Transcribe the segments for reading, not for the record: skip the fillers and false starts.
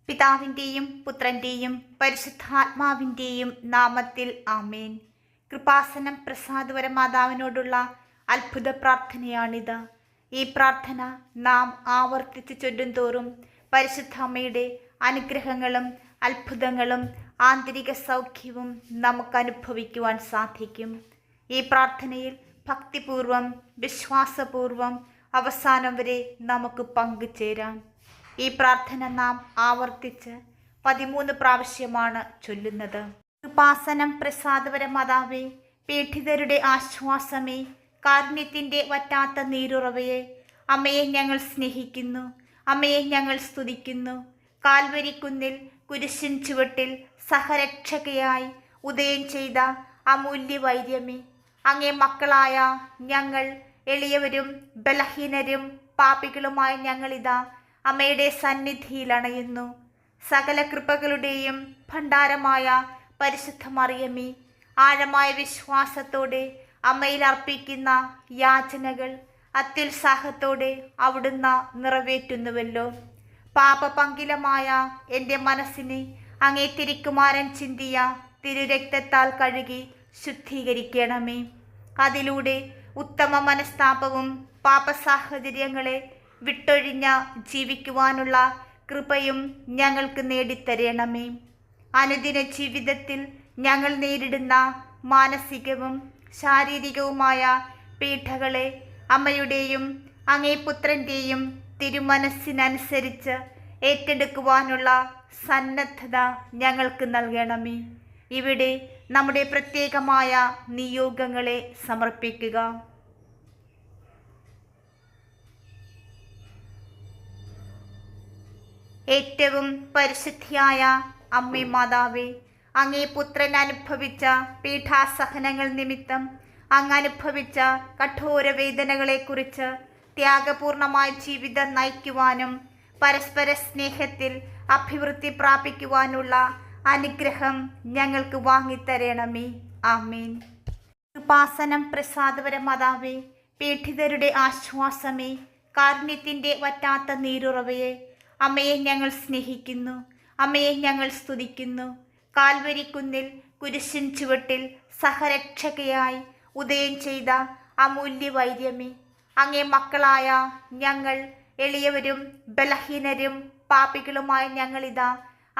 പിതാവിൻ്റെയും പുത്രൻ്റെയും പരിശുദ്ധാത്മാവിൻ്റെയും നാമത്തിൽ ആമേൻ. കൃപാസനം പ്രസാദവര മാതാവിനോടുള്ള അത്ഭുത പ്രാർത്ഥനയാണിത്. ഈ പ്രാർത്ഥന നാം ആവർത്തിച്ച് ചൊല്ലുന്തോറും പരിശുദ്ധ അമ്മയുടെ അനുഗ്രഹങ്ങളും അത്ഭുതങ്ങളും ആന്തരിക സൗഖ്യവും നമുക്ക് അനുഭവിക്കുവാൻ സാധിക്കും. ഈ പ്രാർത്ഥനയിൽ ഭക്തിപൂർവം വിശ്വാസപൂർവം അവസാനം വരെ നമുക്ക് പങ്കുചേരാം. ഈ പ്രാർത്ഥന നാം ആവർത്തിച്ച് 13 പ്രാവശ്യമാണ് ചൊല്ലുന്നത്. കൃപാസനം പ്രസാദവര മാതാവേ, പീഡിതരുടെ ആശ്വാസമേ, കാരുണ്യത്തിൻ്റെ വറ്റാത്ത നീരുറവയെ, അമ്മയെ ഞങ്ങൾ സ്നേഹിക്കുന്നു, അമ്മയെ ഞങ്ങൾ സ്തുതിക്കുന്നു. കാൽവരിക്കുന്നിൽ കുരിശിൻ ചുവട്ടിൽ സഹരക്ഷകയായി ഉദയം ചെയ്ത അമൂല്യ വൈര്യമേ, അങ്ങേ മക്കളായ ഞങ്ങൾ എളിയവരും ബലഹീനരും പാപികളുമായ ഞങ്ങളിതാ അമ്മയുടെ സന്നിധിയിൽ അണയുന്നു. സകല കൃപകളുടെയും ഭണ്ഡാരമായ പരിശുദ്ധ മറിയമേ, ആഴമായ വിശ്വാസത്തോടെ അമ്മയിൽ അർപ്പിക്കുന്ന യാചനകൾ അത്യുത്സാഹത്തോടെ അവിടുന്ന് നിറവേറ്റുന്നുവല്ലോ. പാപപങ്കിലമായ എൻ്റെ മനസ്സിനെ അങ്ങേ തിരുക്കുമാരൻ ചിന്തിയ തിരുരക്തത്താൽ കഴുകി ശുദ്ധീകരിക്കണമേ. അതിലൂടെ ഉത്തമ മനസ്താപവും പാപസാഹചര്യങ്ങളെ വിട്ടൊഴിഞ്ഞ ജീവിക്കുവാനുള്ള കൃപയും ഞങ്ങൾക്ക് നേടിത്തരണമേ. അനുദിന ജീവിതത്തിൽ ഞങ്ങൾ നേരിടുന്ന മാനസികവും ശാരീരികവുമായ പീഡകളെ അമ്മയുടെയും അങ്ങേ പുത്രൻ്റെയും തിരുമനസ്സിനനുസരിച്ച് ഏറ്റെടുക്കുവാനുള്ള സന്നദ്ധത ഞങ്ങൾക്ക് നൽകണമേ. ഇവിടെ നമ്മുടെ പ്രത്യേകമായ നിയോഗങ്ങളെ സമർപ്പിക്കുക. ഏറ്റവും പരിശുദ്ധിയായ അമ്മേ മാതാവേ, അങ്ങേ പുത്രൻ അനുഭവിച്ച പീഠാസഹനങ്ങൾ നിമിത്തം അങ്ങ് അനുഭവിച്ച കഠോര വേദനകളെക്കുറിച്ച് ത്യാഗപൂർണമായ ജീവിതം നയിക്കുവാനും പരസ്പര സ്നേഹത്തിൽ അഭിവൃദ്ധി പ്രാപിക്കുവാനുള്ള അനുഗ്രഹം ഞങ്ങൾക്ക് വാങ്ങിത്തരണമേ. ആമേൻ. കൃപാസനം പ്രസാദവര മാതാവേ, പീഡിതരുടെ ആശ്വാസമേ, കാരുണ്യത്തിൻ്റെ വറ്റാത്ത നീരുറവയെ, അമ്മയെ ഞങ്ങൾ സ്നേഹിക്കുന്നു, അമ്മയെ ഞങ്ങൾ സ്തുതിക്കുന്നു. കാൽവരിക്കുന്നിൽ കുരിശിൻ ചുവട്ടിൽ സഹരക്ഷകയായി ഉദയം ചെയ്ത അമൂല്യ വൈര്യമേ, അങ്ങേ മക്കളായ ഞങ്ങൾ എളിയവരും ബലഹീനരും പാപികളുമായ ഞങ്ങളിതാ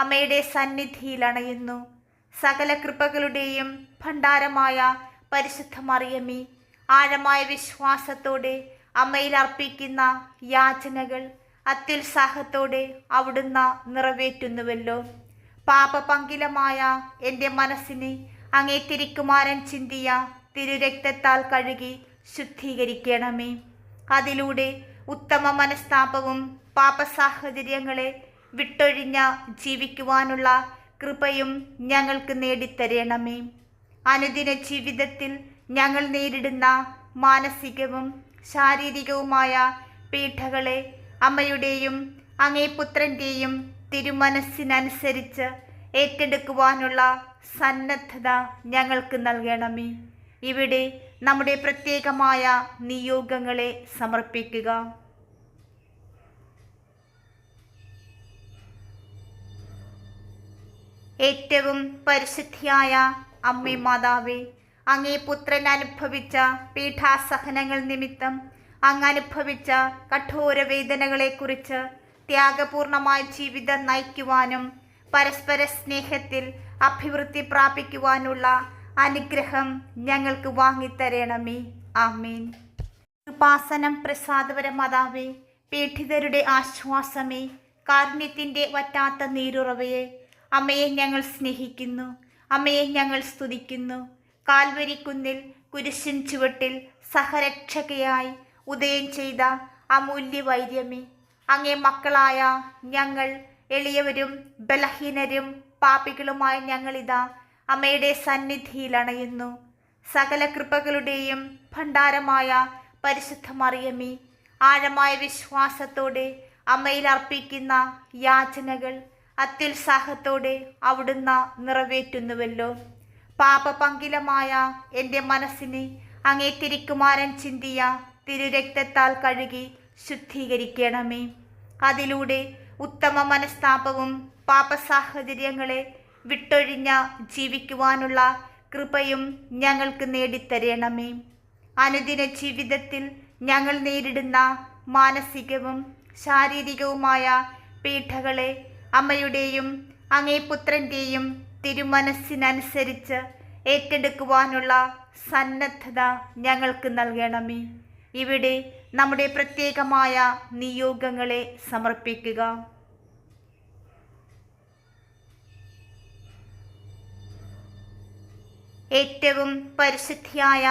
അമ്മയുടെ സന്നിധിയിൽ അണയുന്നു. സകല കൃപകളുടെയും ഭണ്ഡാരമായ പരിശുദ്ധ മറിയമേ, ആഴമായ വിശ്വാസത്തോടെ അമ്മയിൽ അർപ്പിക്കുന്ന യാചനകൾ അത്യുത്സാഹത്തോടെ അവിടുന്ന് നിറവേറ്റുന്നുവല്ലോ. പാപപങ്കിലമായ എൻ്റെ മനസ്സിനെ അങ്ങേ തിരുക്കുമാരൻ ചിന്തിയ തിരുരക്തത്താൽ കഴുകി ശുദ്ധീകരിക്കണമേ. അതിലൂടെ ഉത്തമ മനസ്താപവും പാപസാഹചര്യങ്ങളെ വിട്ടൊഴിഞ്ഞ ജീവിക്കുവാനുള്ള കൃപയും ഞങ്ങൾക്ക് നേടിത്തരണമേ. അനുദിന ജീവിതത്തിൽ ഞങ്ങൾ നേരിടുന്ന മാനസികവും ശാരീരികവുമായ പീഡകളെ അമ്മയുടെയും അങ്ങേ പുത്രൻ്റെയും തിരുമനസ്സിനനുസരിച്ച് ഏറ്റെടുക്കുവാനുള്ള സന്നദ്ധത ഞങ്ങൾക്ക് നൽകണമേ. ഇവിടെ നമ്മുടെ പ്രത്യേകമായ നിയോഗങ്ങളെ സമർപ്പിക്കുക. ഏറ്റവും പരിശുദ്ധിയായ അമ്മേ മാതാവേ, അങ്ങേ പുത്രൻ അനുഭവിച്ച പീഠാസഹനങ്ങൾ നിമിത്തം അങ്ങ് അനുഭവിച്ച കഠോര വേദനകളെക്കുറിച്ച് ത്യാഗപൂർണമായ ജീവിതം നയിക്കുവാനും പരസ്പര സ്നേഹത്തിൽ അഭിവൃദ്ധി പ്രാപിക്കുവാനുള്ള അനുഗ്രഹം ഞങ്ങൾക്ക് വാങ്ങിത്തരണമേ. ആമേൻ. കൃപാസനം പ്രസാദവര മാതാവേ, പീഡിതരുടെ ആശ്വാസമേ, കാരുണ്യത്തിൻ്റെ വറ്റാത്ത നീരുറവയെ, അമ്മയെ ഞങ്ങൾ സ്നേഹിക്കുന്നു, അമ്മയെ ഞങ്ങൾ സ്തുതിക്കുന്നു. കാൽവരിക്കുന്നിൽ കുരിശിൻ ചുവട്ടിൽ സഹരക്ഷകയായി ഉദയം ചെയ്ത അമൂല്യ വൈര്യമേ, അങ്ങേ മക്കളായ ഞങ്ങൾ എളിയവരും ബലഹീനരും പാപികളുമായ ഞങ്ങളിതാ അമ്മയുടെ സന്നിധിയിൽ അണയുന്നു. സകല കൃപകളുടെയും ഭണ്ഡാരമായ പരിശുദ്ധ മറിയമേ, ആഴമായ വിശ്വാസത്തോടെ അമ്മയിൽ അർപ്പിക്കുന്ന യാചനകൾ അത്യുത്സാഹത്തോടെ അവിടുന്ന് നിറവേറ്റുന്നുവല്ലോ. പാപപങ്കിലമായ എൻ്റെ മനസ്സിനെ അങ്ങേ തിരുക്കുമാരൻ ചിന്തിയ തിരുരക്തത്താൽ കഴുകി ശുദ്ധീകരിക്കണമേ. അതിലൂടെ ഉത്തമ മനസ്താപവും പാപസാഹചര്യങ്ങളെ വിട്ടൊഴിഞ്ഞ ജീവിക്കുവാനുള്ള കൃപയും ഞങ്ങൾക്ക് നേടിത്തരണമേ. അനുദിന ജീവിതത്തിൽ ഞങ്ങൾ നേരിടുന്ന മാനസികവും ശാരീരികവുമായ പീഡകളെ അമ്മയുടെയും അങ്ങേ പുത്രൻ്റെയും തിരുമനസ്സിനനുസരിച്ച് ഏറ്റെടുക്കുവാനുള്ള സന്നദ്ധത ഞങ്ങൾക്ക് നൽകണമേ. ഇവിടെ നമ്മുടെ പ്രത്യേകമായ നിയോഗങ്ങളെ സമർപ്പിക്കുക. ഏറ്റവും പരിശുദ്ധിയായ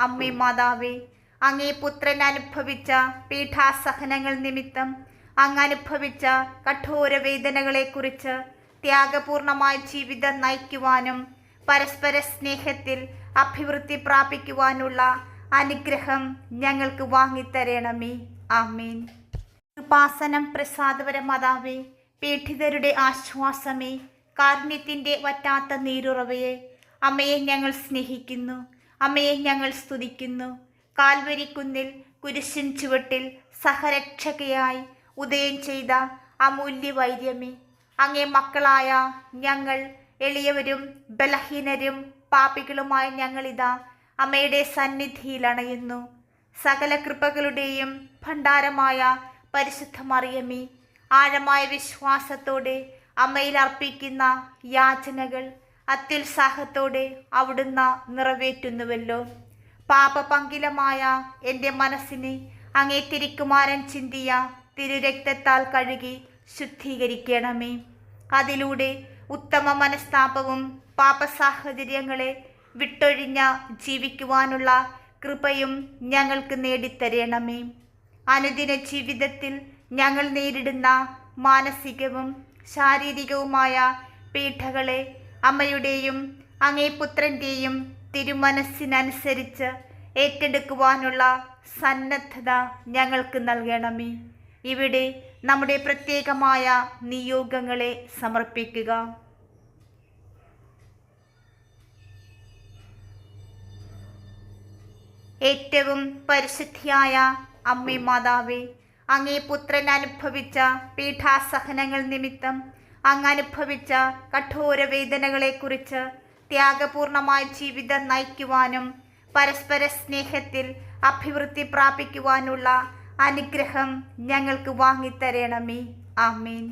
അമ്മേ മാതാവേ, അങ്ങേ പുത്രൻ അനുഭവിച്ച പീഠാസഹനങ്ങൾ നിമിത്തം അങ്ങ് അനുഭവിച്ച കഠോര വേദനകളെക്കുറിച്ച് ത്യാഗപൂർണമായ ജീവിതം നയിക്കുവാനും പരസ്പര സ്നേഹത്തിൽ അഭിവൃദ്ധി പ്രാപിക്കുവാനുള്ള അനുഗ്രഹം ഞങ്ങൾക്ക് വാങ്ങിത്തരണമേ. ആമേൻ. കൃപാസനം പ്രസാദപര മാതാവേ, പീഡിതരുടെ ആശ്വാസമേ, കാരുണ്യത്തിൻ്റെ വറ്റാത്ത നീരുറവയെ, അമ്മയെ ഞങ്ങൾ സ്നേഹിക്കുന്നു, അമ്മയെ ഞങ്ങൾ സ്തുതിക്കുന്നു. കാൽവരിക്കുന്നിൽ കുരിശിൻ ചുവട്ടിൽ സഹരക്ഷകയായി ഉദയം ചെയ്ത അമൂല്യ വൈര്യമേ, അങ്ങേ മക്കളായ ഞങ്ങൾ എളിയവരും ബലഹീനരും പാപികളുമായ ഞങ്ങളിതാ അമ്മയുടെ സന്നിധിയിൽ അണയുന്നു. സകല കൃപകളുടെയും ഭണ്ഡാരമായ പരിശുദ്ധ മറിയമേ, ആഴമായ വിശ്വാസത്തോടെ അമ്മയിൽ അർപ്പിക്കുന്ന യാചനകൾ അത്യുത്സാഹത്തോടെ അവിടുന്ന് നിറവേറ്റുന്നുവല്ലോ. പാപപങ്കിലമായ എൻ്റെ മനസ്സിനെ അങ്ങേ തിരുക്കുമാരൻ ചിന്തിയ തിരുരക്തത്താൽ കഴുകി ശുദ്ധീകരിക്കണമേ. അതിലൂടെ ഉത്തമ മനസ്താപവും പാപസാഹചര്യങ്ങളെ വിട്ടൊഴിഞ്ഞ ജീവിക്കുവാനുള്ള കൃപയും ഞങ്ങൾക്ക് നേടിത്തരണമേ. അനുദിന ജീവിതത്തിൽ ഞങ്ങൾ നേരിടുന്ന മാനസികവും ശാരീരികവുമായ പീഡകളെ അമ്മയുടെയും അങ്ങേ പുത്രൻ്റെയും തിരുമനസ്സിനനുസരിച്ച് ഏറ്റെടുക്കുവാനുള്ള സന്നദ്ധത ഞങ്ങൾക്ക് നൽകണമേ. ഇവിടെ നമ്മുടെ പ്രത്യേകമായ നിയോഗങ്ങളെ സമർപ്പിക്കുക. ഏറ്റവും പരിശുദ്ധിയായ അമ്മേ മാതാവേ, അങ്ങേ പുത്രൻ അനുഭവിച്ച പീഠാസഹനങ്ങൾ നിമിത്തം അങ്ങ് അനുഭവിച്ച കഠോര വേദനകളെക്കുറിച്ച് ത്യാഗപൂർണമായ ജീവിതം നയിക്കുവാനും പരസ്പര സ്നേഹത്തിൽ അഭിവൃദ്ധി പ്രാപിക്കുവാനുള്ള അനുഗ്രഹം ഞങ്ങൾക്ക് വാങ്ങിത്തരണമേ. ആമേൻ.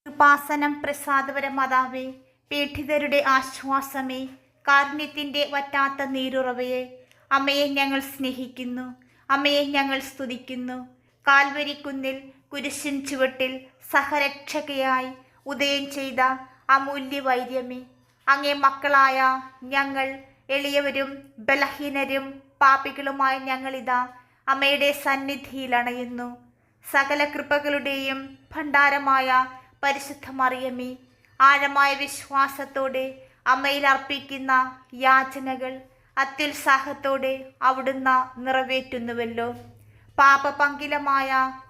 കൃപാസനം പ്രസാദപര മാതാവേ, പീഡിതരുടെ ആശ്വാസമേ, കാരുണ്യത്തിൻ്റെ വറ്റാത്ത നീരുറവയെ, അമ്മയെ ഞങ്ങൾ സ്നേഹിക്കുന്നു, അമ്മയെ ഞങ്ങൾ സ്തുതിക്കുന്നു. കാൽവരിക്കുന്നിൽ കുരിശിൻ ചുവട്ടിൽ സഹരക്ഷകയായി ഉദയം ചെയ്ത അമൂല്യ വൈര്യമേ, അങ്ങേ മക്കളായ ഞങ്ങൾ എളിയവരും ബലഹീനരും പാപികളുമായ ഞങ്ങളിതാ അമ്മയുടെ സന്നിധിയിൽ അണയുന്നു. സകല കൃപകളുടെയും ഭണ്ഡാരമായ പരിശുദ്ധ മറിയമേ, ആഴമായ വിശ്വാസത്തോടെ അമ്മയിൽ അർപ്പിക്കുന്ന യാചനകൾ അത്യുത്സാഹത്തോടെ അവിടുന്ന് നിറവേറ്റുന്നുവല്ലോ. പാപപങ്കിലമായ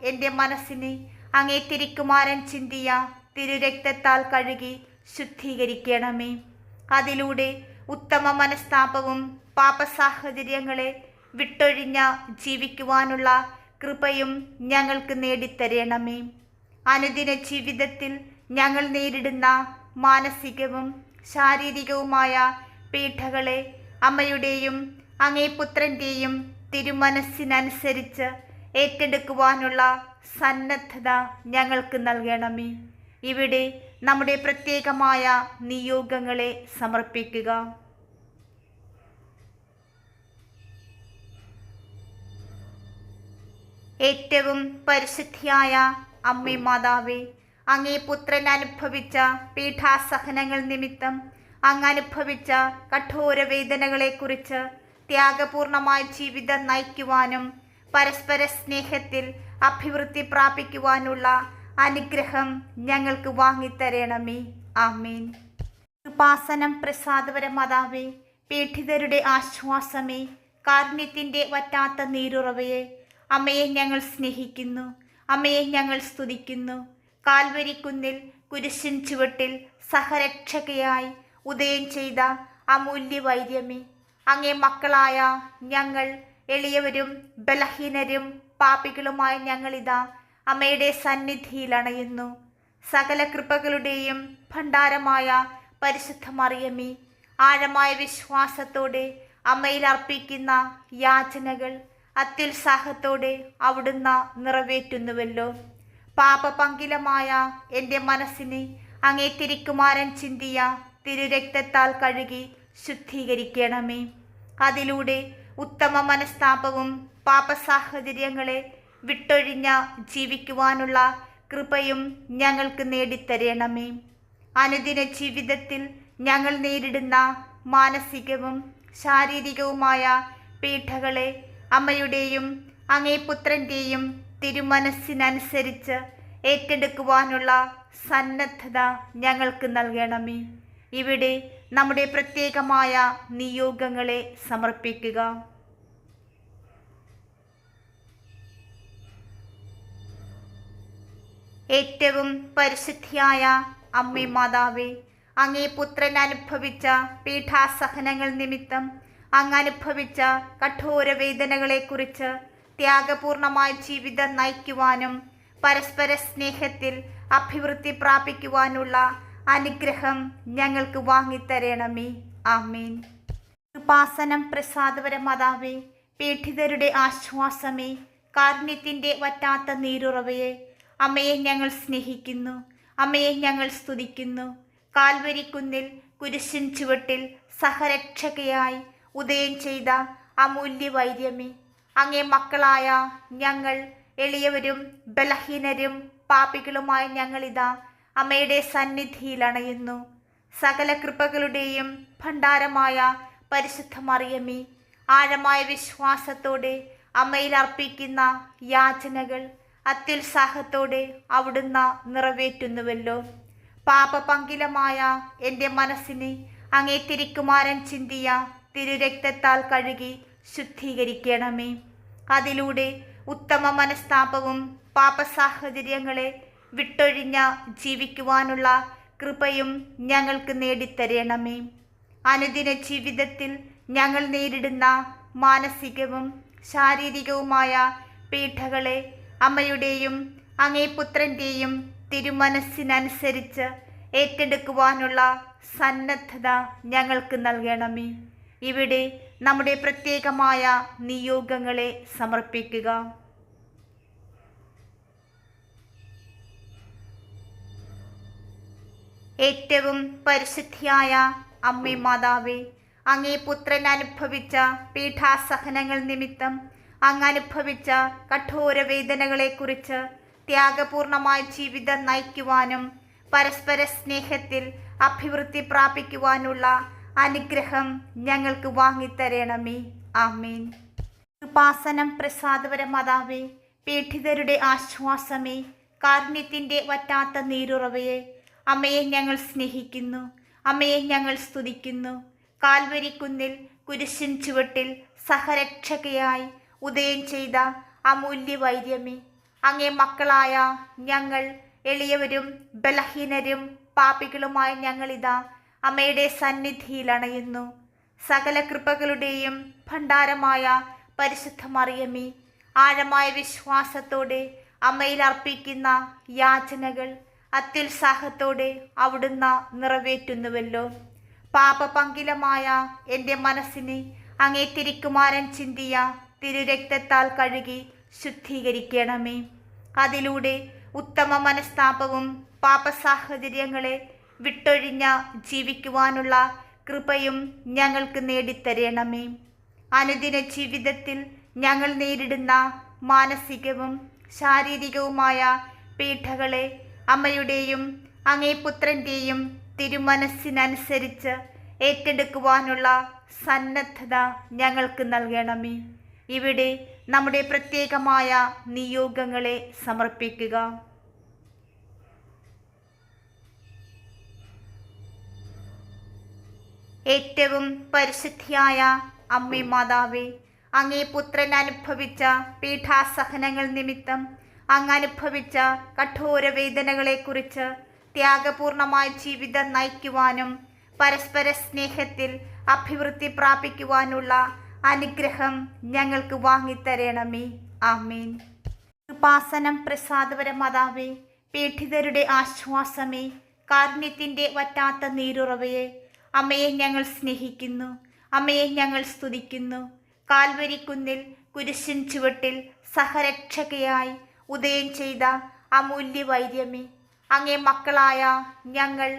എൻ്റെ മനസ്സിനെ അങ്ങേ തിരുക്കുമാരൻ ചിന്തിയ തിരുരക്തത്താൽ കഴുകി ശുദ്ധീകരിക്കണമേ. അതിലൂടെ ഉത്തമ മനസ്താപവും പാപസാഹചര്യങ്ങളെ വിട്ടൊഴിഞ്ഞ ജീവിക്കുവാനുള്ള കൃപയും ഞങ്ങൾക്ക് നേടിത്തരണമേ. അനുദിന ജീവിതത്തിൽ ഞങ്ങൾ നേരിടുന്ന മാനസികവും ശാരീരികവുമായ പീഡകളെ അമ്മയുടെയും അങ്ങേ പുത്രൻ്റെയും തിരുമനസ്സിനനുസരിച്ച് ഏറ്റെടുക്കുവാനുള്ള സന്നദ്ധത ഞങ്ങൾക്ക് നൽകണമേ. ഇവിടെ നമ്മുടെ പ്രത്യേകമായ നിയോഗങ്ങളെ സമർപ്പിക്കുക. ഏറ്റവും പരിശുദ്ധിയായ അമ്മേ മാതാവേ, അങ്ങേ പുത്രൻ അനുഭവിച്ച പീഠാസഹനങ്ങൾ നിമിത്തം അങ്ങ് അനുഭവിച്ച കഠോര വേദനകളെക്കുറിച്ച് ത്യാഗപൂർണമായ ജീവിതം നയിക്കുവാനും പരസ്പര സ്നേഹത്തിൽ അഭിവൃദ്ധി പ്രാപിക്കുവാനുള്ള അനുഗ്രഹം ഞങ്ങൾക്ക് വാങ്ങിത്തരണമേ. ആമേൻ. കൃപാസനം പ്രസാദപര മാതാവേ, പീഡിതരുടെ ആശ്വാസമേ, കാരുണ്യത്തിൻ്റെ വറ്റാത്ത നീരുറവയെ, അമ്മയെ ഞങ്ങൾ സ്നേഹിക്കുന്നു, അമ്മയെ ഞങ്ങൾ സ്തുതിക്കുന്നു. കാൽവരിക്കുന്നിൽ കുരിശിൻ ചുവട്ടിൽ സഹരക്ഷകയായി ഉദയം ചെയ്ത അമൂല്യ വൈര്യമേ, അങ്ങേ മക്കളായ ഞങ്ങൾ എളിയവരും ബലഹീനരും പാപികളുമായ ഞങ്ങളിതാ അമ്മയുടെ സന്നിധിയിൽ അണയുന്നു. സകല കൃപകളുടെയും ഭണ്ഡാരമായ പരിശുദ്ധ മറിയമേ, ആഴമായ വിശ്വാസത്തോടെ അമ്മയിൽ അർപ്പിക്കുന്ന യാചനകൾ അത്യുത്സാഹത്തോടെ അവിടുന്ന് നിറവേറ്റുന്നുവല്ലോ. പാപപങ്കിലമായ എൻ്റെ മനസ്സിനെ അങ്ങേ തിരുക്കുമാരൻ ചിന്തിയ തിരുരക്തത്താൽ കഴുകി ശുദ്ധീകരിക്കണമേ. അതിലൂടെ ഉത്തമ മനസ്താപവും പാപസാഹചര്യങ്ങളെ വിട്ടൊഴിഞ്ഞ ജീവിക്കുവാനുള്ള കൃപയും ഞങ്ങൾക്ക് നേടിത്തരണമേ. അനുദിന ജീവിതത്തിൽ ഞങ്ങൾ നേരിടുന്ന മാനസികവും ശാരീരികവുമായ പീഡകളെ അമ്മയുടെയും അങ്ങേ പുത്രൻ്റെയും തിരുമനസ്സിനനുസരിച്ച് ഏറ്റെടുക്കുവാനുള്ള സന്നദ്ധത ഞങ്ങൾക്ക് നൽകണമേ. ഇവിടെ നമ്മുടെ പ്രത്യേകമായ നിയോഗങ്ങളെ സമർപ്പിക്കുക. ഏറ്റവും പരിശുദ്ധിയായ അമ്മേ മാതാവേ, അങ്ങേ പുത്രൻ അനുഭവിച്ച പീഠാസഹനങ്ങൾ നിമിത്തം അങ്ങ് അനുഭവിച്ച കഠോര വേദനകളെക്കുറിച്ച് ത്യാഗപൂർണമായ ജീവിതം നയിക്കുവാനും പരസ്പര സ്നേഹത്തിൽ അഭിവൃദ്ധി പ്രാപിക്കുവാനുള്ള അനുഗ്രഹം ഞങ്ങൾക്ക് വാങ്ങിത്തരണമേ. ആമേൻ. കൃപാസനം പ്രസാദപര മാതാവേ, പീഡിതരുടെ ആശ്വാസമേ, കാരുണ്യത്തിൻ്റെ വറ്റാത്ത നീരുറവയെ, അമ്മയെ ഞങ്ങൾ സ്നേഹിക്കുന്നു, അമ്മയെ ഞങ്ങൾ സ്തുതിക്കുന്നു. കാൽവരിക്കുന്നിൽ കുരിശിൻ ചുവട്ടിൽ സഹരക്ഷകയായി ഉദയം ചെയ്ത അമൂല്യ വൈര്യമേ, അങ്ങേ മക്കളായ ഞങ്ങൾ എളിയവരും ബലഹീനരും പാപികളുമായ ഞങ്ങളിതാ അമ്മയുടെ സന്നിധിയിൽ അണയുന്നു. സകല കൃപകളുടെയും ഭണ്ഡാരമായ പരിശുദ്ധ മറിയമേ, ആഴമായ വിശ്വാസത്തോടെ അമ്മയിൽ അർപ്പിക്കുന്ന യാചനകൾ അത്യുത്സാഹത്തോടെ അവിടുന്ന് നിറവേറ്റുന്നുവല്ലോ. പാപപങ്കിലമായ എൻ്റെ മനസ്സിനെ അങ്ങേ തിരുക്കുമാരൻ ചിന്തിയ തിരുരക്തത്താൽ കഴുകി ശുദ്ധീകരിക്കണമേ. അതിലൂടെ ഉത്തമ മനസ്താപവും പാപസാഹചര്യങ്ങളെ വിട്ടൊഴിഞ്ഞ ജീവിക്കുവാനുള്ള കൃപയും ഞങ്ങൾക്ക് നേടിത്തരണമേ. അനുദിന ജീവിതത്തിൽ ഞങ്ങൾ നേരിടുന്ന മാനസികവും ശാരീരികവുമായ പീഡകളെ അമ്മയുടെയും അങ്ങേ പുത്രൻ്റെയും തിരുമനസ്സിനനുസരിച്ച് ഏറ്റെടുക്കുവാനുള്ള സന്നദ്ധത ഞങ്ങൾക്ക് നൽകണമേ. ഇവിടെ നമ്മുടെ പ്രത്യേകമായ നിയോഗങ്ങളെ സമർപ്പിക്കുക. ഏറ്റവും പരിശുദ്ധിയായ അമ്മേ മാതാവേ, അങ്ങേ പുത്രൻ അനുഭവിച്ച പീഠാസഹനങ്ങൾ നിമിത്തം അങ്ങ് അനുഭവിച്ച കഠോര വേദനകളെക്കുറിച്ച് ത്യാഗപൂർണമായ ജീവിതം നയിക്കുവാനും പരസ്പര സ്നേഹത്തിൽ അഭിവൃദ്ധി പ്രാപിക്കുവാനുള്ള അനുഗ്രഹം ഞങ്ങൾക്ക് വാങ്ങിത്തരണമേ. ആമേൻ. കൃപാസനം പ്രസാദപര മാതാവേ, പീഡിതരുടെ ആശ്വാസമേ, കാരുണ്യത്തിൻ്റെ വറ്റാത്ത നീരുറവയെ, അമ്മയെ ഞങ്ങൾ സ്നേഹിക്കുന്നു, അമ്മയെ ഞങ്ങൾ സ്തുതിക്കുന്നു. കാൽവരിക്കുന്നിൽ കുരിശിൻ ചുവട്ടിൽ സഹരക്ഷകയായി ഉദയം ചെയ്ത അമൂല്യ വൈര്യമേ, അങ്ങേ മക്കളായ ഞങ്ങൾ എളിയവരും ബലഹീനരും പാപികളുമായ ഞങ്ങളിതാ അമ്മയുടെ സന്നിധിയിൽ അണയുന്നു. സകല കൃപകളുടെയും ഭണ്ഡാരമായ പരിശുദ്ധ മറിയമേ, ആഴമായ വിശ്വാസത്തോടെ അമ്മയിൽ അർപ്പിക്കുന്ന യാചനകൾ അത്യുത്സാഹത്തോടെ അവിടുന്ന് നിറവേറ്റുന്നുവല്ലോ. പാപപങ്കിലമായ എൻ്റെ മനസ്സിനെ അങ്ങേ തിരുക്കുമാരൻ ചിന്തിയ തിരുരക്തത്താൽ കഴുകി ശുദ്ധീകരിക്കണമേ. അതിലൂടെ ഉത്തമ മനസ്താപവും പാപസാഹചര്യങ്ങളെ വിട്ടൊഴിഞ്ഞ ജീവിക്കുവാനുള്ള കൃപയും ഞങ്ങൾക്ക് നേടിത്തരണമേ. അനുദിന ജീവിതത്തിൽ ഞങ്ങൾ നേരിടുന്ന മാനസികവും ശാരീരികവുമായ പീഡകളെ അമ്മയുടെയും അങ്ങേ പുത്രൻ്റെയും തിരുമനസ്സിനനുസരിച്ച് ഏറ്റെടുക്കുവാനുള്ള സന്നദ്ധത ഞങ്ങൾക്ക് നൽകണമേ. ഇവിടെ നമ്മുടെ പ്രത്യേകമായ നിയോഗങ്ങളെ സമർപ്പിക്കുക. ഏറ്റവും പരിശുദ്ധിയായ അമ്മേ മാതാവേ, അങ്ങേ പുത്രൻ അനുഭവിച്ച പീഠാസഹനങ്ങൾ നിമിത്തം അങ്ങ് അനുഭവിച്ച കഠോര വേദനകളെക്കുറിച്ച് ത്യാഗപൂർണമായ ജീവിതം നയിക്കുവാനും പരസ്പര സ്നേഹത്തിൽ അഭിവൃദ്ധി പ്രാപിക്കുവാനുള്ള അനുഗ്രഹം ഞങ്ങൾക്ക് വാങ്ങിത്തരണമേ. ആമേൻ. കൃപാസനം പ്രസാദപര മാതാവേ, പീഡിതരുടെ ആശ്വാസമേ, കാരുണ്യത്തിൻ്റെ വറ്റാത്ത നീരുറവയെ, അമ്മയെ ഞങ്ങൾ സ്നേഹിക്കുന്നു, അമ്മയെ ഞങ്ങൾ സ്തുതിക്കുന്നു. കാൽവരിക്കുന്നിൽ കുരിശിൻ ചുവട്ടിൽ സഹരക്ഷകയായി ഉദയം ചെയ്ത അമൂല്യ വൈര്യമേ, അങ്ങേ മക്കളായ ഞങ്ങൾ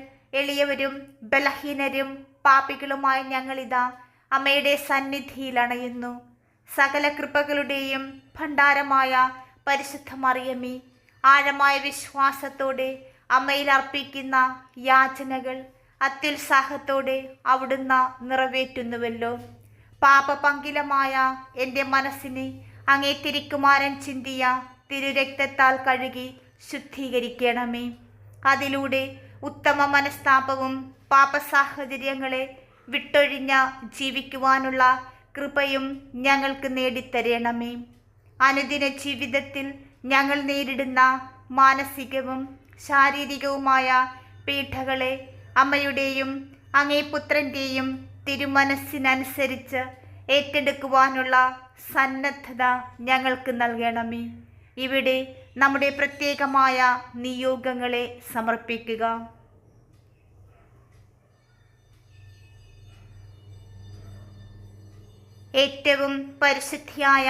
എളിയവരും ബലഹീനരും പാപികളുമായ ഞങ്ങളിതാ അമ്മയുടെ സന്നിധിയിൽ അണയുന്നു. സകല കൃപകളുടെയും ഭണ്ഡാരമായ പരിശുദ്ധ മറിയമേ, ആഴമായ വിശ്വാസത്തോടെ അമ്മയിൽ അർപ്പിക്കുന്ന യാചനകൾ അത്യുത്സാഹത്തോടെ അവിടുന്ന് നിറവേറ്റുന്നുവല്ലോ. പാപപങ്കിലമായ എൻ്റെ മനസ്സിനെ അങ്ങേ തിരുക്കുമാരൻ ചിന്തിയ തിരുരക്തത്താൽ കഴുകി ശുദ്ധീകരിക്കണമേ. അതിലൂടെ ഉത്തമ മനസ്താപവും പാപസാഹചര്യങ്ങളെ വിട്ടൊഴിഞ്ഞ ജീവിക്കുവാനുള്ള കൃപയും ഞങ്ങൾക്ക് നേടിത്തരണമേ. അനുദിന ജീവിതത്തിൽ ഞങ്ങൾ നേരിടുന്ന മാനസികവും ശാരീരികവുമായ പീഡകളെ അമ്മയുടെയും അങ്ങേ പുത്രൻ്റെയും തിരുമനസ്സിനനുസരിച്ച് ഏറ്റെടുക്കുവാനുള്ള സന്നദ്ധത ഞങ്ങൾക്ക് നൽകണമേ. ഇവിടെ നമ്മുടെ പ്രത്യേകമായ നിയോഗങ്ങളെ സമർപ്പിക്കുക. ഏറ്റവും പരിശുദ്ധിയായ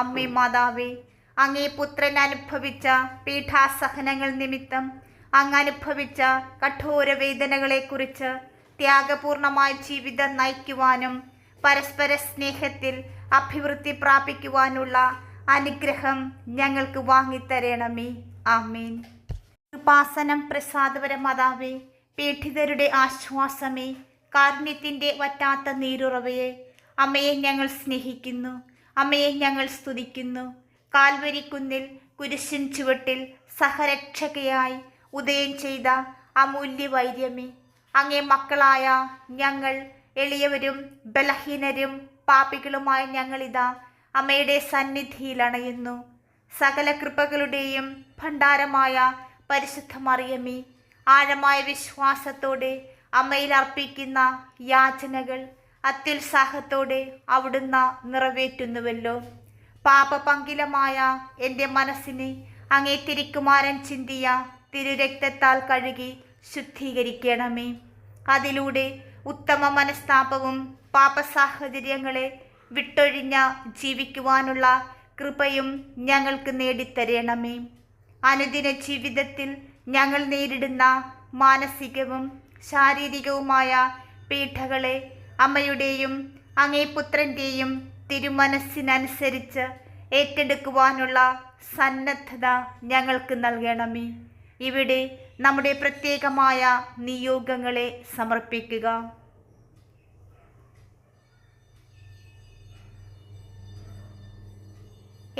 അമ്മേ മാതാവേ, അങ്ങേ പുത്രൻ അനുഭവിച്ച പീഠാസഹനങ്ങൾ നിമിത്തം അങ്ങ് അനുഭവിച്ച കഠോര വേദനകളെക്കുറിച്ച് ത്യാഗപൂർണമായ ജീവിതം നയിക്കുവാനും പരസ്പര സ്നേഹത്തിൽ അഭിവൃദ്ധി പ്രാപിക്കുവാനുള്ള അനുഗ്രഹം ഞങ്ങൾക്ക് വാങ്ങിത്തരണമേ. ആമേൻ. കൃപാസനം പ്രസാദപര മാതാവേ, പീഡിതരുടെ ആശ്വാസമേ, കാരുണ്യത്തിൻ്റെ വറ്റാത്ത നീരുറവയെ, അമ്മയെ ഞങ്ങൾ സ്നേഹിക്കുന്നു, അമ്മയെ ഞങ്ങൾ സ്തുതിക്കുന്നു. കാൽവരിക്കുന്നിൽ കുരിശിൻ ചുവട്ടിൽ സഹരക്ഷകയായി ഉദയം ചെയ്ത അമൂല്യ വൈര്യമേ, അങ്ങേ മക്കളായ ഞങ്ങൾ എളിയവരും ബലഹീനരും പാപികളുമായ ഞങ്ങളിതാ അമ്മയുടെ സന്നിധിയിൽ അണയുന്നു. സകല കൃപകളുടെയും ഭണ്ഡാരമായ പരിശുദ്ധ മറിയമേ, ആഴമായ വിശ്വാസത്തോടെ അമ്മയിൽ അർപ്പിക്കുന്ന യാചനകൾ അത്യുത്സാഹത്തോടെ അവിടുന്ന് നിറവേറ്റുന്നുവല്ലോ. പാപപങ്കിലമായ എൻ്റെ മനസ്സിനെ അങ്ങേ തിരുക്കുമാരൻ ചിന്തിയ തിരുരക്തത്താൽ കഴുകി ശുദ്ധീകരിക്കണമേ. അതിലൂടെ ഉത്തമ മനസ്താപവും പാപസാഹചര്യങ്ങളെ വിട്ടൊഴിഞ്ഞ ജീവിക്കുവാനുള്ള കൃപയും ഞങ്ങൾക്ക് നേടിത്തരണമേ. അനുദിന ജീവിതത്തിൽ ഞങ്ങൾ നേരിടുന്ന മാനസികവും ശാരീരികവുമായ പീഡകളെ അമ്മയുടെയും അങ്ങേ പുത്രൻ്റെയും തിരുമനസ്സിനനുസരിച്ച് ഏറ്റെടുക്കുവാനുള്ള സന്നദ്ധത ഞങ്ങൾക്ക് നൽകണമേ. ഇവിടെ നമ്മുടെ പ്രത്യേകമായ നിയോഗങ്ങളെ സമർപ്പിക്കുക.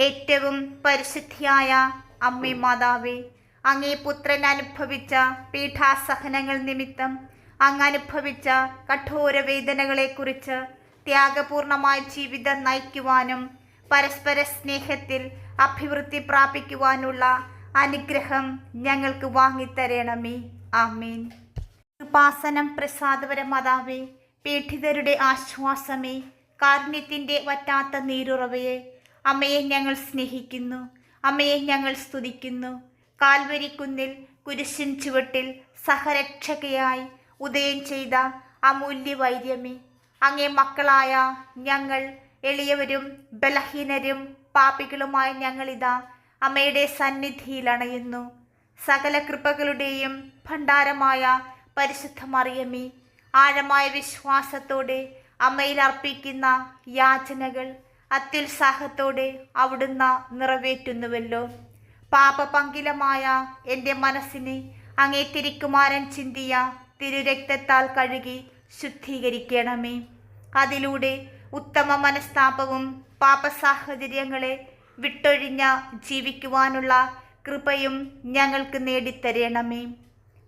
ഏറ്റവും പരിശുദ്ധിയായ അമ്മേ മാതാവേ, അങ്ങേ പുത്രൻ അനുഭവിച്ച പീഠാസഹനങ്ങൾ നിമിത്തം അങ്ങ് അനുഭവിച്ച കഠോര വേദനകളെക്കുറിച്ച് ത്യാഗപൂർണമായ ജീവിതം നയിക്കുവാനും പരസ്പര സ്നേഹത്തിൽ അഭിവൃദ്ധി പ്രാപിക്കുവാനുള്ള അനുഗ്രഹം ഞങ്ങൾക്ക് വാങ്ങിത്തരണമേ. ആമേൻ. കൃപാസനം പ്രസാദപര മാതാവേ, പീഡിതരുടെ ആശ്വാസമേ, കാരുണ്യത്തിൻ്റെ വറ്റാത്ത നീരുറവയെ, അമ്മയെ ഞങ്ങൾ സ്നേഹിക്കുന്നു, അമ്മയെ ഞങ്ങൾ സ്തുതിക്കുന്നു. കാൽവരിക്കുന്നിൽ കുരിശിൻ ചുവട്ടിൽ സഹരക്ഷകയായി ഉദയം ചെയ്ത അമൂല്യ വൈര്യമേ, അങ്ങേ മക്കളായ ഞങ്ങൾ എളിയവരും ബലഹീനരും പാപികളുമായ ഞങ്ങളിതാ അമ്മയുടെ സന്നിധിയിൽ അണയുന്നു. സകല കൃപകളുടെയും ഭണ്ഡാരമായ പരിശുദ്ധ മറിയമേ, ആഴമായ വിശ്വാസത്തോടെ അമ്മയിൽ അർപ്പിക്കുന്ന യാചനകൾ അത്യുത്സാഹത്തോടെ അവിടുന്ന് നിറവേറ്റുന്നുവല്ലോ. പാപപങ്കിലമായ എൻ്റെ മനസ്സിനെ അങ്ങേ തിരുക്കുമാരൻ ചിന്തിയ തിരുരക്തത്താൽ കഴുകി ശുദ്ധീകരിക്കണമേ. അതിലൂടെ ഉത്തമ മനസ്താപവും പാപസാഹചര്യങ്ങളെ വിട്ടൊഴിഞ്ഞ ജീവിക്കുവാനുള്ള കൃപയും ഞങ്ങൾക്ക് നേടിത്തരണമേ.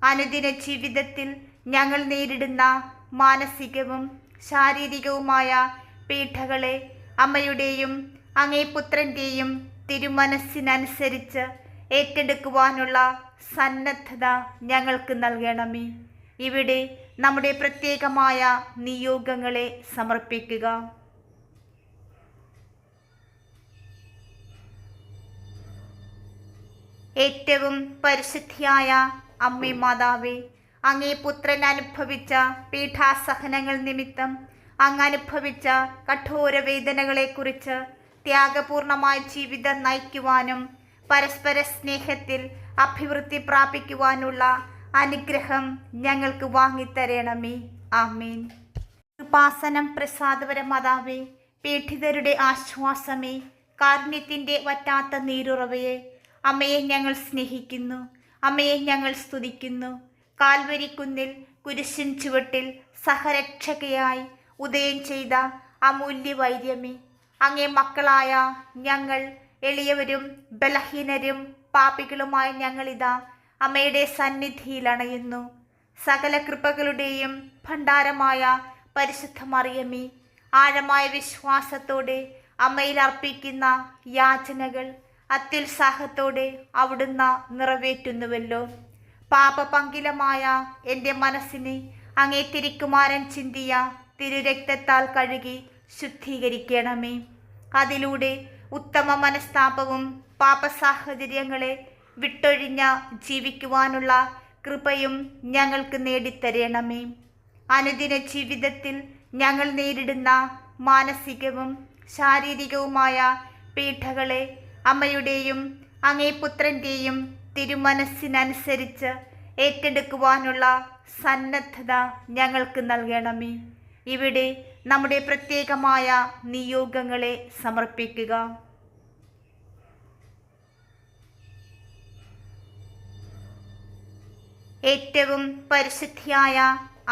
അനുദിന ജീവിതത്തിൽ ഞങ്ങൾ നേരിടുന്ന മാനസികവും ശാരീരികവുമായ പീഡകളെ അമ്മയുടെയും അങ്ങേ പുത്രൻ്റെയും തിരുമനസ്സിനനുസരിച്ച് ഏറ്റെടുക്കുവാനുള്ള സന്നദ്ധത ഞങ്ങൾക്ക് നൽകണമേ. ഇവിടെ നമ്മുടെ പ്രത്യേകമായ നിയോഗങ്ങളെ സമർപ്പിക്കുക. ഏറ്റവും പരിശുദ്ധിയായ അമ്മേ മാതാവേ, അങ്ങേ പുത്രൻ അനുഭവിച്ച പീഠാസഹനങ്ങൾ നിമിത്തം അങ്ങ് അനുഭവിച്ച കഠോര വേദനകളെക്കുറിച്ച് ത്യാഗപൂർണമായ ജീവിതം നയിക്കുവാനും പരസ്പര സ്നേഹത്തിൽ അഭിവൃദ്ധി പ്രാപിക്കുവാനുള്ള അനുഗ്രഹം ഞങ്ങൾക്ക് വാങ്ങിത്തരണമേ. ആമേൻ. കൃപാസനം പ്രസാദപര മാതാവേ, പീഡിതരുടെ ആശ്വാസമേ, കാരുണ്യത്തിൻ്റെ വറ്റാത്ത നീരുറവയെ, അമ്മയെ ഞങ്ങൾ സ്നേഹിക്കുന്നു, അമ്മയെ ഞങ്ങൾ സ്തുതിക്കുന്നു. കാൽവരിക്കുന്നിൽ കുരിശിൻ ചുവട്ടിൽ സഹരക്ഷകയായി ഉദയം ചെയ്ത അമൂല്യ വൈര്യമേ, അങ്ങേ മക്കളായ ഞങ്ങൾ എളിയവരും ബലഹീനരും പാപികളുമായ ഞങ്ങളിതാ അമ്മയുടെ സന്നിധിയിൽ അണയുന്നു. സകല കൃപകളുടെയും ഭണ്ഡാരമായ പരിശുദ്ധ മറിയമേ, ആഴമായ വിശ്വാസത്തോടെ അമ്മയിൽ അർപ്പിക്കുന്ന യാചനകൾ അത്യുത്സാഹത്തോടെ അവിടുന്ന് നിറവേറ്റുന്നുവല്ലോ. പാപപങ്കിലമായ എൻ്റെ മനസ്സിനെ അങ്ങേ തിരുക്കുമാരൻ ചിന്തിയ തിരുരക്തത്താൽ കഴുകി ശുദ്ധീകരിക്കണമേ. അതിലൂടെ ഉത്തമ മനസ്താപവും പാപസാഹചര്യങ്ങളെ വിട്ടൊഴിഞ്ഞ ജീവിക്കുവാനുള്ള കൃപയും ഞങ്ങൾക്ക് നേടിത്തരണമേ. അനുദിന ജീവിതത്തിൽ ഞങ്ങൾ നേരിടുന്ന മാനസികവും ശാരീരികവുമായ പീഡകളെ അമ്മയുടെയും അങ്ങേ പുത്രൻ്റെയും തിരുമനസ്സിനനുസരിച്ച് ഏറ്റെടുക്കുവാനുള്ള സന്നദ്ധത ഞങ്ങൾക്ക് നൽകണമേ. ഇവിടെ നമ്മുടെ പ്രത്യേകമായ നിയോഗങ്ങളെ സമർപ്പിക്കുക. ഏറ്റവും പരിശുദ്ധിയായ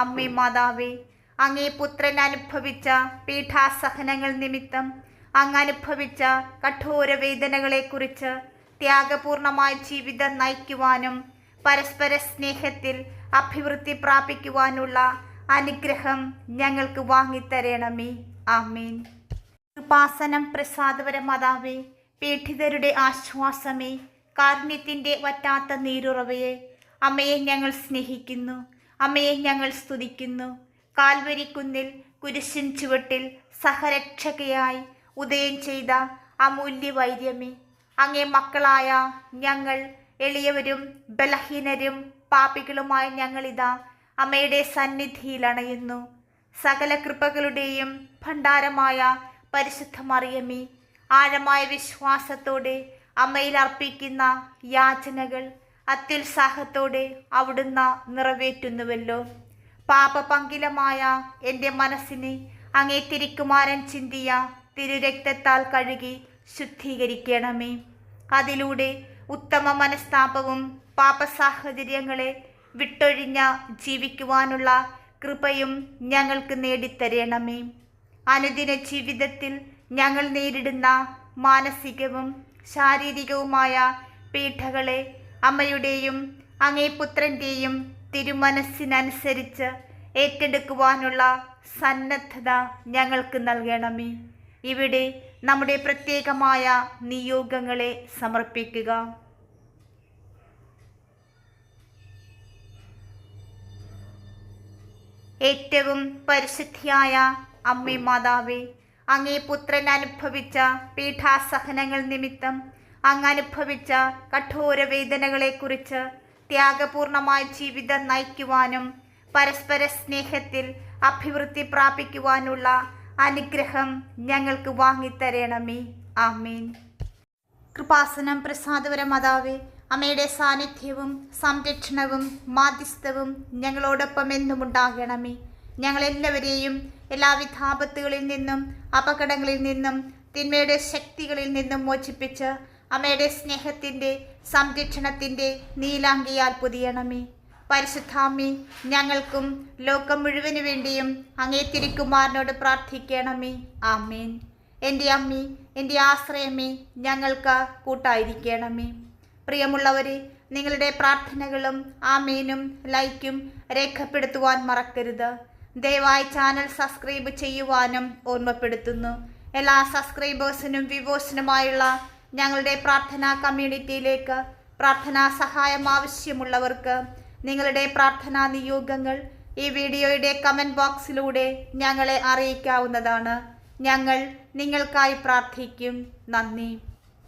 അമ്മേ മാതാവേ, അങ്ങേ പുത്രൻ അനുഭവിച്ച പീഠാസഹനങ്ങൾ നിമിത്തം അങ്ങ് അനുഭവിച്ച കഠോര വേദനകളെക്കുറിച്ച് ത്യാഗപൂർണമായ ജീവിതം നയിക്കുവാനും പരസ്പര സ്നേഹത്തിൽ അഭിവൃദ്ധി പ്രാപിക്കുവാനുള്ള അനുഗ്രഹം ഞങ്ങൾക്ക് വാങ്ങിത്തരണമേ. ആമേൻ. കൃപാസനം പ്രസാദപര മാതാവേ, പീഡിതരുടെ ആശ്വാസമേ, കാരുണ്യത്തിൻ്റെ വറ്റാത്ത നീരുറവയെ, അമ്മയെ ഞങ്ങൾ സ്നേഹിക്കുന്നു, അമ്മയെ ഞങ്ങൾ സ്തുതിക്കുന്നു. കാൽവരിക്കുന്നിൽ കുരിശിൻ ചുവട്ടിൽ സഹരക്ഷകയായി ഉദയം ചെയ്ത അമൂല്യ വൈര്യമേ, അങ്ങേ മക്കളായ ഞങ്ങൾ എളിയവരും ബലഹീനരും പാപികളുമായ ഞങ്ങളിതാ അമ്മയുടെ സന്നിധിയിൽ അണയുന്നു. സകല കൃപകളുടെയും ഭണ്ഡാരമായ പരിശുദ്ധ മറിയമേ, ആഴമായ വിശ്വാസത്തോടെ അമ്മയിൽ അർപ്പിക്കുന്ന യാചനകൾ അത്യുത്സാഹത്തോടെ അവിടുന്ന് നിറവേറ്റുന്നുവല്ലോ. പാപപങ്കിലമായ എൻ്റെ മനസ്സിനെ അങ്ങേ തിരുക്കുമാരൻ ചിന്തിയ തിരുരക്തത്താൽ കഴുകി ശുദ്ധീകരിക്കണമേ. അതിലൂടെ ഉത്തമ മനസ്താപവും പാപസാഹചര്യങ്ങളെ വിട്ടൊഴിഞ്ഞ ജീവിക്കുവാനുള്ള കൃപയും ഞങ്ങൾക്ക് നേടിത്തരണമേ. അനുദിന ജീവിതത്തിൽ ഞങ്ങൾ നേരിടുന്ന മാനസികവും ശാരീരികവുമായ പീഡകളെ അമ്മയുടെയും അങ്ങേ പുത്രൻ്റെയും തിരുമനസ്സിനനുസരിച്ച് ഏറ്റെടുക്കുവാനുള്ള സന്നദ്ധത ഞങ്ങൾക്ക് നൽകണമേ. ഇവിടെ നമ്മുടെ പ്രത്യേകമായ നിയോഗങ്ങളെ സമർപ്പിക്കുക. ഏറ്റവും പരിശുദ്ധിയായ അമ്മേ മാതാവേ, അങ്ങേ പുത്രൻ അനുഭവിച്ച പീഠാസഹനങ്ങൾ നിമിത്തം അങ്ങ് അനുഭവിച്ച കഠോര വേദനകളെക്കുറിച്ച് ത്യാഗപൂർണമായ ജീവിതം നയിക്കുവാനും പരസ്പര സ്നേഹത്തിൽ അഭിവൃദ്ധി പ്രാപിക്കുവാനുള്ള അനുഗ്രഹം ഞങ്ങൾക്ക് വാങ്ങിത്തരണമേ. ആമേൻ. കൃപാസനം പ്രസാദപര മാതാവേ, അമ്മയുടെ സാന്നിധ്യവും സംരക്ഷണവും മാധ്യസ്ഥവും ഞങ്ങളോടൊപ്പം എന്നും ഉണ്ടാകണമേ. ഞങ്ങളെല്ലാവരെയും എല്ലാവിധ ആപത്തുകളിൽ നിന്നും അപകടങ്ങളിൽ നിന്നും തിന്മയുടെ ശക്തികളിൽ നിന്നും മോചിപ്പിച്ച് അമ്മയുടെ സ്നേഹത്തിൻ്റെ സംരക്ഷണത്തിൻ്റെ നീലാങ്കിയാൽ പൊതിയണമേ. പരിശുദ്ധാമ്മേ, ഞങ്ങൾക്കും ലോകം മുഴുവനു വേണ്ടിയും അങ്ങേ തിരുക്കുമാരനോട് പ്രാർത്ഥിക്കണമേ. ആമേൻ. എൻ്റെ അമ്മേ, എൻ്റെ ആശ്രയമേ, ഞങ്ങൾക്ക് കൂട്ടായിരിക്കണമേ. പ്രിയമുള്ളവരെ, നിങ്ങളുടെ പ്രാർത്ഥനകളും ആമേനും ലൈക്കും രേഖപ്പെടുത്തുവാൻ മറക്കരുത്. ദയവായി ചാനൽ സബ്സ്ക്രൈബ് ചെയ്യുവാനും ഓർമ്മപ്പെടുത്തുന്നു. എല്ലാ സബ്സ്ക്രൈബേഴ്സിനും വ്യൂവേഴ്സിനുമായുള്ള ഞങ്ങളുടെ പ്രാർത്ഥനാ കമ്മ്യൂണിറ്റിയിലേക്ക് പ്രാർത്ഥനാ സഹായം ആവശ്യമുള്ളവർക്ക് നിങ്ങളുടെ പ്രാർത്ഥനാ നിയോഗങ്ങൾ ഈ വീഡിയോയുടെ കമൻറ്റ് ബോക്സിലൂടെ ഞങ്ങളെ അറിയിക്കാവുന്നതാണ്. ഞങ്ങൾ നിങ്ങൾക്കായി പ്രാർത്ഥിക്കും. നന്ദി.